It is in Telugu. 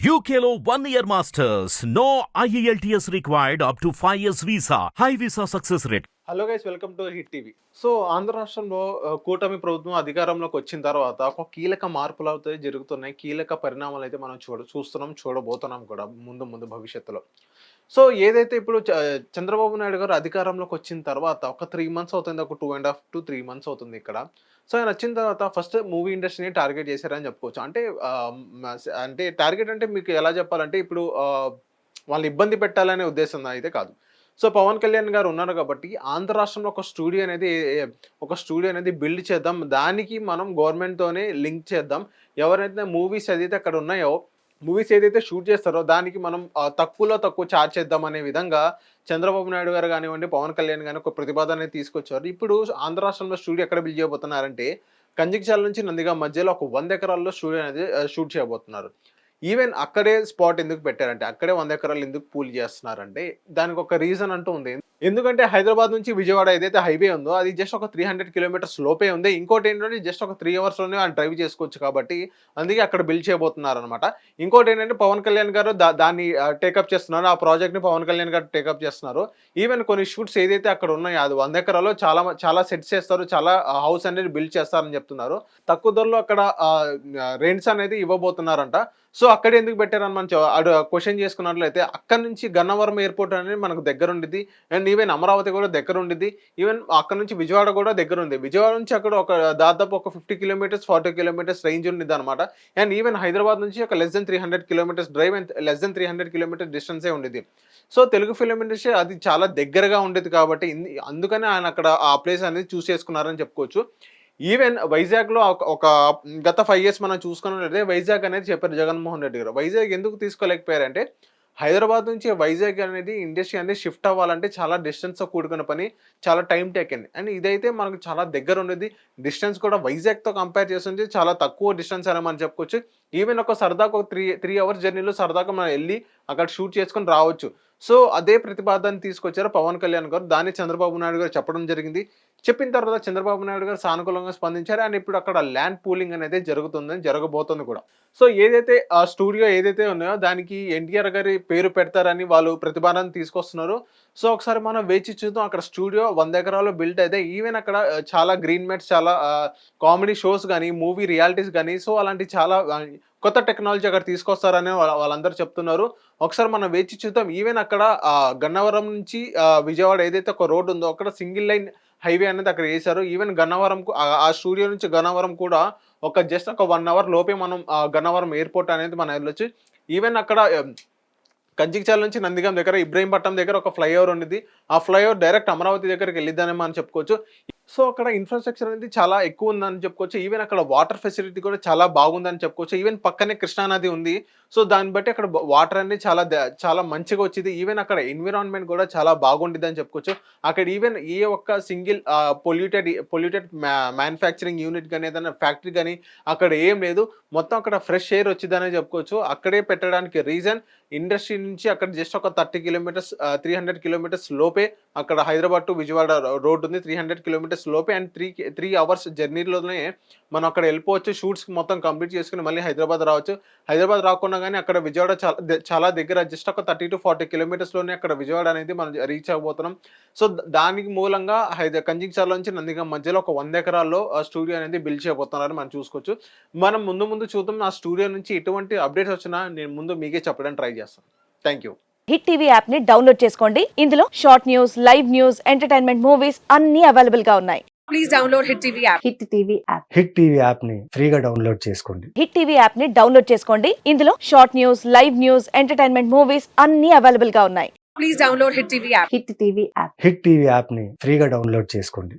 UKLO 1 year masters. No IELTS required up to 5 years visa. High visa success rate. Hello guys, welcome to hit TV. So Andhra రాష్ట్రంలో కూటమి ప్రభుత్వం అధికారంలోకి వచ్చిన తర్వాత ఒక కీలక మార్పులు అయితే జరుగుతున్నాయి. కీలక పరిణామాలు అయితే మనం చూడబోతున్నాం కూడా ముందు భవిష్యత్తులో. సో ఏదైతే ఇప్పుడు చంద్రబాబు నాయుడు గారు అధికారంలోకి వచ్చిన తర్వాత ఒక 3 months అవుతుంది, ఒక 2.5 to 3 months అవుతుంది ఇక్కడ. సో ఆయన వచ్చిన తర్వాత ఫస్ట్ మూవీ ఇండస్ట్రీని టార్గెట్ చేశారని చెప్పుకోవచ్చు. అంటే టార్గెట్ అంటే మీకు ఎలా చెప్పాలంటే ఇప్పుడు వాళ్ళని ఇబ్బంది పెట్టాలనే ఉద్దేశం అయితే కాదు. సో పవన్ కళ్యాణ్ గారు ఉన్నారు కాబట్టి ఆంధ్ర రాష్ట్రంలో ఒక స్టూడియో అనేది బిల్డ్ చేద్దాం, దానికి మనం గవర్నమెంట్తోనే లింక్ చేద్దాం. ఎవరైతే మూవీస్ ఏదైతే అక్కడ ఉన్నాయో, మూవీస్ ఏదైతే షూట్ చేస్తారో దానికి మనం తక్కువ ఛార్జ్ చేద్దాం అనే విధంగా చంద్రబాబు నాయుడు గారు కానివ్వండి, పవన్ కళ్యాణ్ గారు ఒక ప్రతిపాదన అనేది తీసుకొచ్చారు. ఇప్పుడు ఆంధ్ర రాష్ట్రంలో స్టూడియో ఎక్కడ బిల్డ్ చేయబోతున్నారంటే కంచికచర్ల నుంచి నందిగామ మధ్యలో ఒక 100 ఎకరాల్లో స్టూడియో అనేది షూట్ చేయబోతున్నారు. ఈవెన్ అక్కడే స్పాట్ ఎందుకు పెట్టారంటే, అక్కడే 100 ఎకరాలు ఎందుకు పూల్ చేస్తున్నారంటే దానికి ఒక రీజన్ అంటూ ఉంది. ఎందుకంటే హైదరాబాద్ నుంచి విజయవాడ ఏదైతే హైవే ఉందో అది జస్ట్ ఒక 300 kilometers లోపే ఉంది. ఇంకోటి ఏంటంటే జస్ట్ ఒక 3 hours డ్రైవ్ చేసుకోవచ్చు కాబట్టి అందుకే అక్కడ బిల్డ్ చేయబోతున్నారు అనమాట. ఇంకోటి ఏంటంటే పవన్ కళ్యాణ్ గారు దాన్ని టేకప్ చేస్తున్నారు, ఆ ప్రాజెక్ట్ని పవన్ కళ్యాణ్ గారు టేకప్ చేస్తున్నారు. ఈవెన్ కొన్ని షూట్స్ ఏదైతే అక్కడ ఉన్నాయో అది 100 ఎకరాల్లో చాలా సెట్స్ చేస్తారు, చాలా హౌస్ అనేది బిల్డ్ చేస్తారని చెప్తున్నారు. తక్కువ ధరలో అక్కడ రెంట్స్ అనేది ఇవ్వబోతున్నారంట. సో అక్కడ ఎందుకు పెట్టారని మనం క్వశ్చన్ చేసుకున్నట్లయితే అక్కడ నుంచి గన్నవరం ఎయిర్పోర్ట్ అనేది మనకు దగ్గర ఉండిద్ది, అండ్ ఈవెన్ అమరావతి కూడా దగ్గర ఉండిద్ది. ఈవెన్ అక్కడ నుంచి విజయవాడ కూడా దగ్గర ఉంది. విజయవాడ నుంచి అక్కడ దాదాపు ఒక 50 kilometers 40 kilometers రేంజ్ ఉండిద్ది అనమాట. అండ్ ఈవెన్ హైదరాబాద్ నుంచి ఒక less than 300 kilometers drive and less than 300 kilometers డిస్టెన్సే ఉండిద్ది. సో తెలుగు ఫిలిం ఇండస్ట్రీ అది చాలా దగ్గరగా ఉండేది కాబట్టి అందుకని ఆయన అక్కడ ఆ ప్లేస్ అనేది చూస్ చేసుకున్నారని చెప్పుకోవచ్చు. ఈవెన్ వైజాగ్లో ఒక గత 5 years మనం చూసుకున్నట్లయితే వైజాగ్ అనేది చెప్పారు జగన్మోహన్ రెడ్డి గారు. వైజాగ్ ఎందుకు తీసుకోలేకపోయారంటే హైదరాబాద్ నుంచి వైజాగ్ అనేది ఇండస్ట్రీ అనేది షిఫ్ట్ అవ్వాలంటే చాలా డిస్టెన్స్తో కూడుకున్న పని, చాలా టైం టేకెన్. అండ్ ఇదైతే మనకు చాలా దగ్గర ఉండేది. డిస్టెన్స్ కూడా వైజాగ్తో కంపేర్ చేస్తుంటే చాలా తక్కువ డిస్టెన్స్ అని మనం చెప్పుకోవచ్చు. ఈవెన్ ఒక సరదాగా ఒక 3 hours జర్నీలో సరదాగా మనం వెళ్ళి అక్కడ షూట్ చేసుకొని రావచ్చు. సో అదే ప్రతిపాదన తీసుకొచ్చారు పవన్ కళ్యాణ్ గారు. దాన్ని చంద్రబాబు నాయుడు గారు చెప్పడం జరిగింది. చెప్పిన తర్వాత చంద్రబాబు నాయుడు గారు సానుకూలంగా స్పందించారు. అండ్ ఇప్పుడు అక్కడ ల్యాండ్ పూలింగ్ అనేది జరగబోతుంది కూడా. సో ఏదైతే ఆ స్టూడియో ఏదైతే ఉన్నాయో దానికి ఎన్టీఆర్ గారి పేరు పెడతారని వాళ్ళు ప్రతిపాదన తీసుకొస్తున్నారు. సో ఒకసారి మనం వేచి చూద్దాం. అక్కడ స్టూడియో 100 ఎకరాల్లో బిల్డ్ అయితే ఈవెన్ అక్కడ చాలా గ్రీన్ మ్యాట్స్, చాలా కామెడీ షోస్ కానీ, మూవీ రియాలిటీస్ కానీ, సో అలాంటి చాలా కొత్త టెక్నాలజీ అక్కడ తీసుకొస్తారని వాళ్ళందరూ చెప్తున్నారు. ఒకసారి మనం వేచి చూద్దాం. ఈవెన్ అక్కడ గన్నవరం నుంచి విజయవాడ ఏదైతే ఒక రోడ్ ఉందో అక్కడ సింగిల్ లైన్ హైవే అనేది అక్కడ వేశారు. ఈవెన్ గన్నవరం ఆ స్టూడియో నుంచి గన్నవరం కూడా జస్ట్ ఒక 1 hour లోపే మనం గన్నవరం ఎయిర్పోర్ట్ అనేది మనం వెళ్ళొచ్చు. ఈవెన్ అక్కడ కంచికచర్ల నుంచి నందిగాం దగ్గర ఇబ్రహీంపట్నం దగ్గర ఒక ఫ్లైఓవర్ ఉండేది. ఆ ఫ్లైఓవర్ డైరెక్ట్ అమరావతి దగ్గరికి వెళ్ళిద్దని మనం చెప్పుకోవచ్చు. సో అక్కడ ఇన్ఫ్రాస్ట్రక్చర్ అనేది చాలా ఎక్కువ ఉందని చెప్పుకోవచ్చు. ఈవెన్ అక్కడ వాటర్ ఫెసిలిటీ కూడా చాలా బాగుందని చెప్పుకోవచ్చు. ఈవెన్ పక్కనే కృష్ణానది ఉంది. సో దాన్ని బట్టి అక్కడ వాటర్ అనేది చాలా మంచిగా వచ్చింది. ఈవెన్ అక్కడ ఎన్విరాన్మెంట్ కూడా చాలా బాగుండిద్ది అని చెప్పుకోవచ్చు. అక్కడ ఈవెన్ ఏ ఒక్క సింగిల్ పొల్యూటెడ్ మ్యానుఫ్యాక్చరింగ్ యూనిట్ కానీ ఏదైనా ఫ్యాక్టరీ కానీ అక్కడ ఏం లేదు. మొత్తం అక్కడ ఫ్రెష్ ఎయిర్ వచ్చిందనే చెప్పుకోవచ్చు. అక్కడే పెట్టడానికి రీజన్ ఇండస్ట్రీ నుంచి అక్కడ జస్ట్ ఒక 30 kilometers 300 kilometers లోపే అక్కడ హైదరాబాద్ టు విజయవాడ రోడ్ ఉంది. 300 kilometers లోపే అండ్ 3 hours జర్నీలోనే మనం అక్కడ వెళ్ళిపోవచ్చు. షూట్స్ మొత్తం కంప్లీట్ చేసుకుని మళ్ళీ హైదరాబాద్ రావచ్చు. హైదరాబాద్ రాకుండా కానీ అక్కడ విజయవాడ చాలా దగ్గర, జస్ట్ ఒక 30 to 40 kilometers లోనే అక్కడ విజయవాడ అనేది మనం రీచ్ అవ్వబోతున్నాం. సో దానికి మూలంగా కంచికచర్ల నుంచి నందిగాం మధ్యలో ఒక 100 ఎకరాల్లో స్టూడియో అనేది బిల్డ్ చేయబోతున్నారని మనం చూసుకోవచ్చు. మనం ముందు చూద్దాం. ఆ స్టూడియో నుంచి ఎటువంటి అప్డేట్స్ వచ్చినా నేను ముందు మీకే చెప్పడానికి ట్రై చేస్తాను. Thank you. Hit TV app ని డౌన్లోడ్ చేసుకోండి. ఇందులో short news, live news, entertainment movies అన్ని అవైలబుల్ గా ఉన్నాయి. Please download hit TV app. Hit TV app. Hit TV app ని ఫ్రీగా డౌన్లోడ్ చేసుకోండి. హిట్ టీవీ యాప్ ని డౌన్లోడ్ చేసుకోండి. ఇందులో short news, live news, entertainment movies అన్ని అవైలబుల్ గా ఉన్నాయి. Please download hit TV app. Hit TV app. Hit TV app ని ఫ్రీగా డౌన్లోడ్ చేసుకోండి.